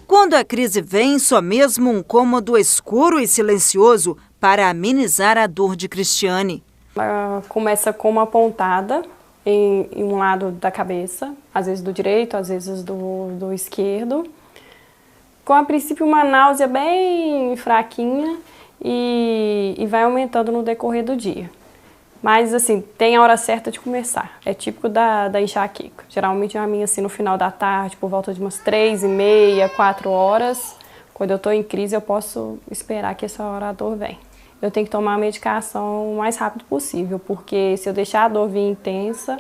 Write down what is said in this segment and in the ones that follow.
Quando a crise vem, só mesmo um cômodo escuro e silencioso para amenizar a dor de Cristiane. Ela começa com uma pontada em um lado da cabeça, às vezes do direito, às vezes do esquerdo, com a princípio uma náusea bem fraquinha e vai aumentando no decorrer do dia. Mas assim, tem a hora certa de começar, é típico da enxaqueca. Geralmente a minha assim no final da tarde, por volta de umas 3h30, 4 horas, quando eu estou em crise eu posso esperar que essa hora a dor vem. Eu tenho que tomar a medicação o mais rápido possível, porque se eu deixar a dor vir intensa,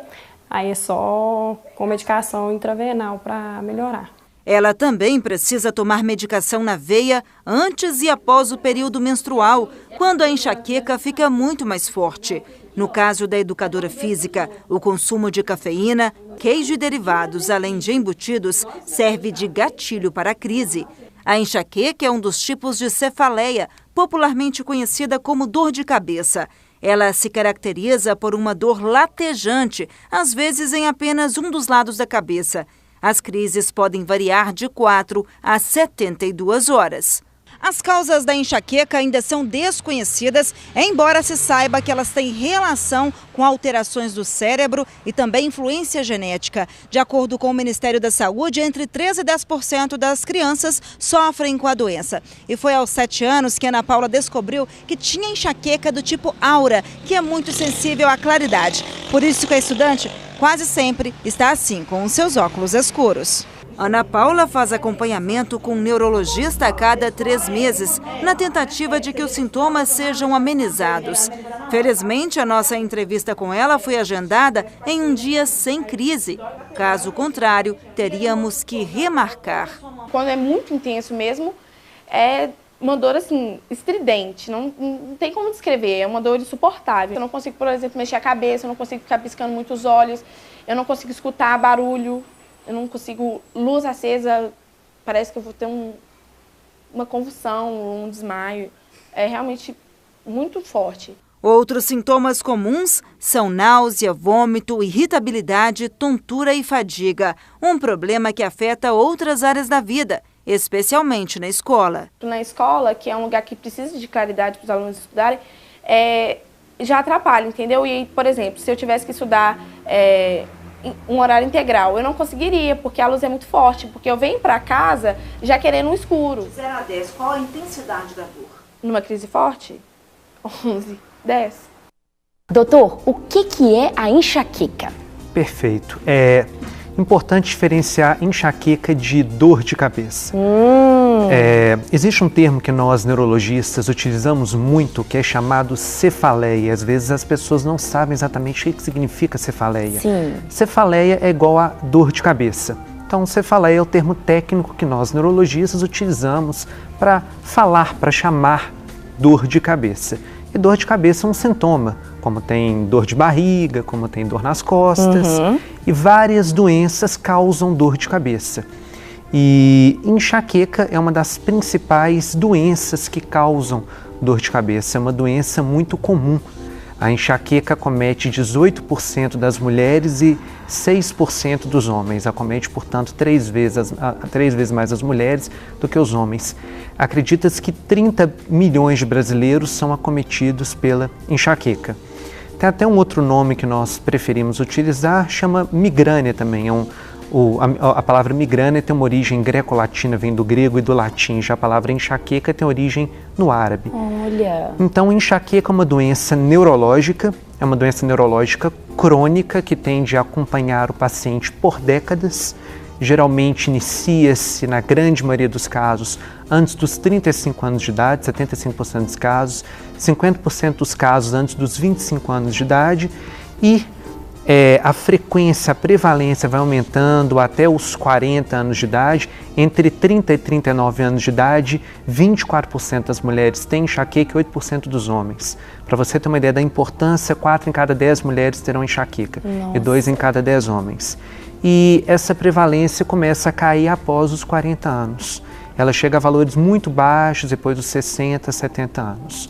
aí é só com medicação intravenal para melhorar. Ela também precisa tomar medicação na veia antes e após o período menstrual, quando a enxaqueca fica muito mais forte. No caso da educadora física, o consumo de cafeína, queijo e derivados, além de embutidos, serve de gatilho para a crise. A enxaqueca é um dos tipos de cefaleia, popularmente conhecida como dor de cabeça. Ela se caracteriza por uma dor latejante, às vezes em apenas um dos lados da cabeça. As crises podem variar de 4 a 72 horas. As causas da enxaqueca ainda são desconhecidas, embora se saiba que elas têm relação com alterações do cérebro e também influência genética. De acordo com o Ministério da Saúde, entre 13% e 10% das crianças sofrem com a doença. E foi aos 7 anos que Ana Paula descobriu que tinha enxaqueca do tipo aura, que é muito sensível à claridade. Por isso que a estudante quase sempre está assim, com os seus óculos escuros. Ana Paula faz acompanhamento com um neurologista a cada 3 meses, na tentativa de que os sintomas sejam amenizados. Felizmente, a nossa entrevista com ela foi agendada em um dia sem crise. Caso contrário, teríamos que remarcar. Quando é muito intenso mesmo, é uma dor assim, estridente, não tem como descrever, é uma dor insuportável. Eu não consigo, por exemplo, mexer a cabeça, eu não consigo ficar piscando muito os olhos, eu não consigo escutar barulho. Eu não consigo, luz acesa, parece que eu vou ter uma convulsão, um desmaio. É realmente muito forte. Outros sintomas comuns são náusea, vômito, irritabilidade, tontura e fadiga. Um problema que afeta outras áreas da vida, especialmente na escola. Na escola, que é um lugar que precisa de claridade para os alunos estudarem, já atrapalha, entendeu? E, por exemplo, se eu tivesse que estudar um horário integral, eu não conseguiria, porque a luz é muito forte, porque eu venho para casa já querendo um escuro. 0 a 10, qual a intensidade da dor? Numa crise forte? 11, 10. Doutor, o que é a enxaqueca? Perfeito. É importante diferenciar enxaqueca de dor de cabeça. Existe um termo que nós neurologistas utilizamos muito, que é chamado cefaleia. Às vezes as pessoas não sabem exatamente o que significa cefaleia. Sim. Cefaleia é igual a dor de cabeça. Então, cefaleia é o termo técnico que nós neurologistas utilizamos para falar, para chamar dor de cabeça. E dor de cabeça é um sintoma, como tem dor de barriga, como tem dor nas costas, e várias doenças causam dor de cabeça. E enxaqueca é uma das principais doenças que causam dor de cabeça, é uma doença muito comum. A enxaqueca acomete 18% das mulheres e 6% dos homens. Acomete, portanto, 3 vezes mais as mulheres do que os homens. Acredita-se que 30 milhões de brasileiros são acometidos pela enxaqueca. Tem até um outro nome que nós preferimos utilizar, chama migrânia também. A palavra migrânia tem uma origem greco-latina, vem do grego e do latim. Já a palavra enxaqueca tem origem no árabe. Olha! Então, enxaqueca é uma doença neurológica, crônica que tende a acompanhar o paciente por décadas. Geralmente inicia-se, na grande maioria dos casos, antes dos 35 anos de idade, 75% dos casos, 50% dos casos antes dos 25 anos de idade e a frequência, a prevalência vai aumentando até os 40 anos de idade. Entre 30 e 39 anos de idade, 24% das mulheres têm enxaqueca e 8% dos homens. Para você ter uma ideia da importância, 4 em cada 10 mulheres terão enxaqueca. Nossa. E 2 em cada 10 homens. E essa prevalência começa a cair após os 40 anos. Ela chega a valores muito baixos depois dos 60, 70 anos.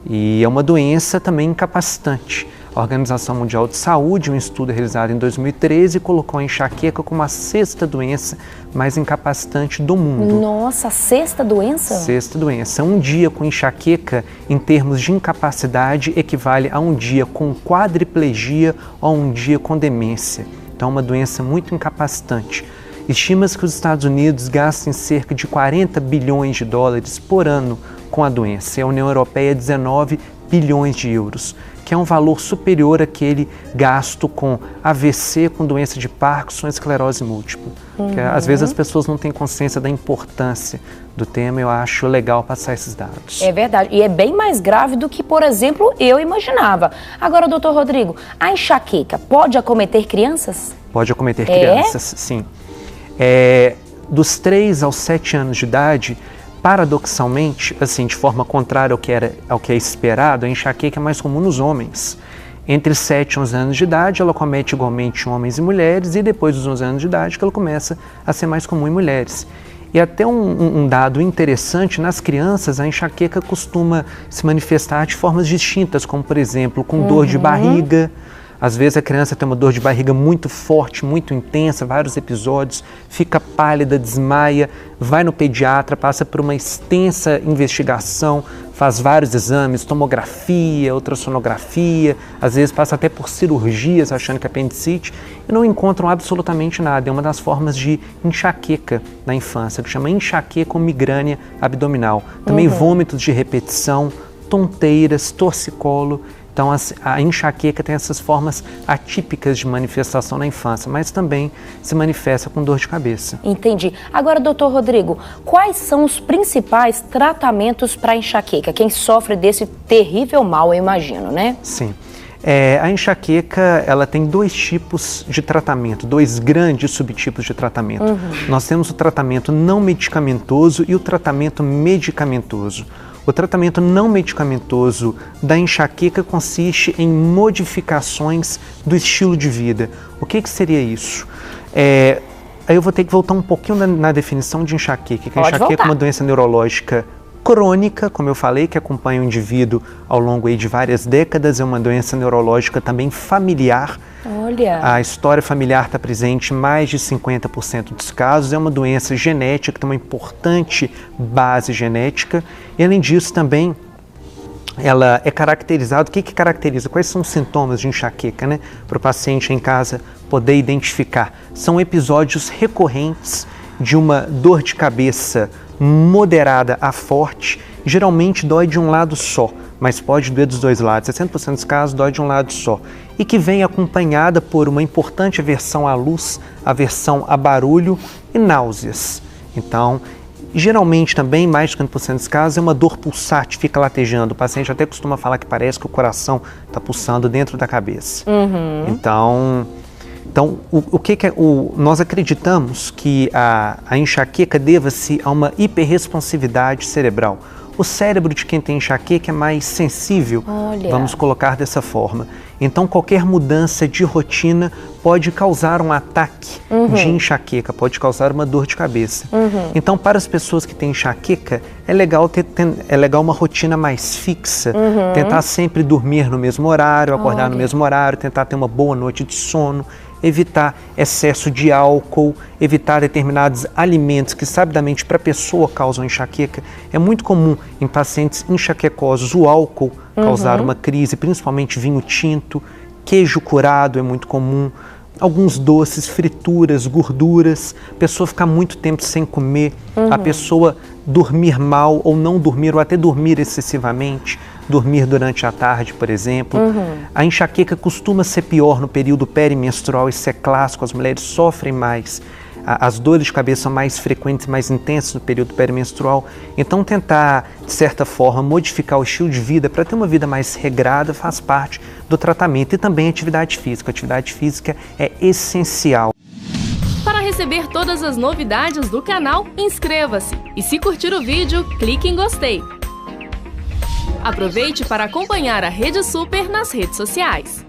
E é uma doença também incapacitante. A Organização Mundial de Saúde, um estudo realizado em 2013, colocou a enxaqueca como a 6ª doença mais incapacitante do mundo. Nossa, a 6ª doença? 6ª doença. Um dia com enxaqueca, em termos de incapacidade, equivale a um dia com quadriplegia ou um dia com demência. Então, é uma doença muito incapacitante. Estima-se que os Estados Unidos gastem cerca de 40 bilhões de dólares por ano com a doença. E a União Europeia, 19 bilhões de euros, que é um valor superior àquele gasto com AVC, com doença de Parkinson, esclerose múltipla. Que, às vezes as pessoas não têm consciência da importância do tema, eu acho legal passar esses dados. É verdade, e é bem mais grave do que, por exemplo, eu imaginava. Agora, doutor Rodrigo, a enxaqueca pode acometer crianças? Pode acometer crianças, sim. Dos 3 aos 7 anos de idade, paradoxalmente, assim, de forma contrária ao que é esperado, a enxaqueca é mais comum nos homens. Entre 7 e 11 anos de idade, ela comete igualmente homens e mulheres, e depois dos 11 anos de idade que ela começa a ser mais comum em mulheres. E até um dado interessante, nas crianças a enxaqueca costuma se manifestar de formas distintas, como por exemplo, com dor de barriga. Às vezes a criança tem uma dor de barriga muito forte, muito intensa, vários episódios, fica pálida, desmaia, vai no pediatra, passa por uma extensa investigação, faz vários exames, tomografia, ultrassonografia, às vezes passa até por cirurgias achando que é apendicite e não encontram absolutamente nada. É uma das formas de enxaqueca na infância, que chama enxaqueca ou migrânia abdominal. Também vômitos de repetição, tonteiras, torcicolo. Então, a enxaqueca tem essas formas atípicas de manifestação na infância, mas também se manifesta com dor de cabeça. Entendi. Agora, doutor Rodrigo, quais são os principais tratamentos para enxaqueca? Quem sofre desse terrível mal, eu imagino, né? Sim. A enxaqueca, ela tem 2 tipos de tratamento, 2 grandes subtipos de tratamento. Nós temos o tratamento não medicamentoso e o tratamento medicamentoso. O tratamento não medicamentoso da enxaqueca consiste em modificações do estilo de vida. O que seria isso? Aí eu vou ter que voltar um pouquinho na definição de enxaqueca, que a enxaqueca é uma doença neurológica crônica, como eu falei, que acompanha o indivíduo ao longo de várias décadas, é uma doença neurológica também familiar. Olha. A história familiar está presente em mais de 50% dos casos, é uma doença genética, que tem uma importante base genética, e além disso também ela é caracterizada, o que caracteriza? Quais são os sintomas de enxaqueca, né? Para o paciente em casa poder identificar. São episódios recorrentes de uma dor de cabeça moderada a forte, geralmente dói de um lado só, mas pode doer dos 2 lados, 60% dos casos dói de um lado só, e que vem acompanhada por uma importante aversão à luz, aversão a barulho e náuseas. Então, geralmente também, mais de 50% dos casos, é uma dor pulsante, fica latejando, o paciente até costuma falar que parece que o coração está pulsando dentro da cabeça. Então, nós acreditamos que a enxaqueca deva-se a uma hiperresponsividade cerebral. O cérebro de quem tem enxaqueca é mais sensível, vamos colocar dessa forma. Então, qualquer mudança de rotina pode causar um ataque de enxaqueca, pode causar uma dor de cabeça. Então, para as pessoas que têm enxaqueca, é legal uma rotina mais fixa, tentar sempre dormir no mesmo horário, acordar no mesmo horário, tentar ter uma boa noite de sono, evitar excesso de álcool, evitar determinados alimentos que sabidamente para a pessoa causam enxaqueca. É muito comum em pacientes enxaquecosos o álcool causar uma crise, principalmente vinho tinto, queijo curado é muito comum, alguns doces, frituras, gorduras, a pessoa ficar muito tempo sem comer, a pessoa dormir mal ou não dormir ou até dormir excessivamente, dormir durante a tarde, por exemplo. A enxaqueca costuma ser pior no período perimenstrual, isso é clássico, as mulheres sofrem mais. As dores de cabeça são mais frequentes, mais intensas no período perimenstrual. Então, tentar, de certa forma, modificar o estilo de vida para ter uma vida mais regrada faz parte do tratamento. E também atividade física. A atividade física é essencial. Para receber todas as novidades do canal, inscreva-se. E se curtir o vídeo, clique em gostei. Aproveite para acompanhar a Rede Super nas redes sociais.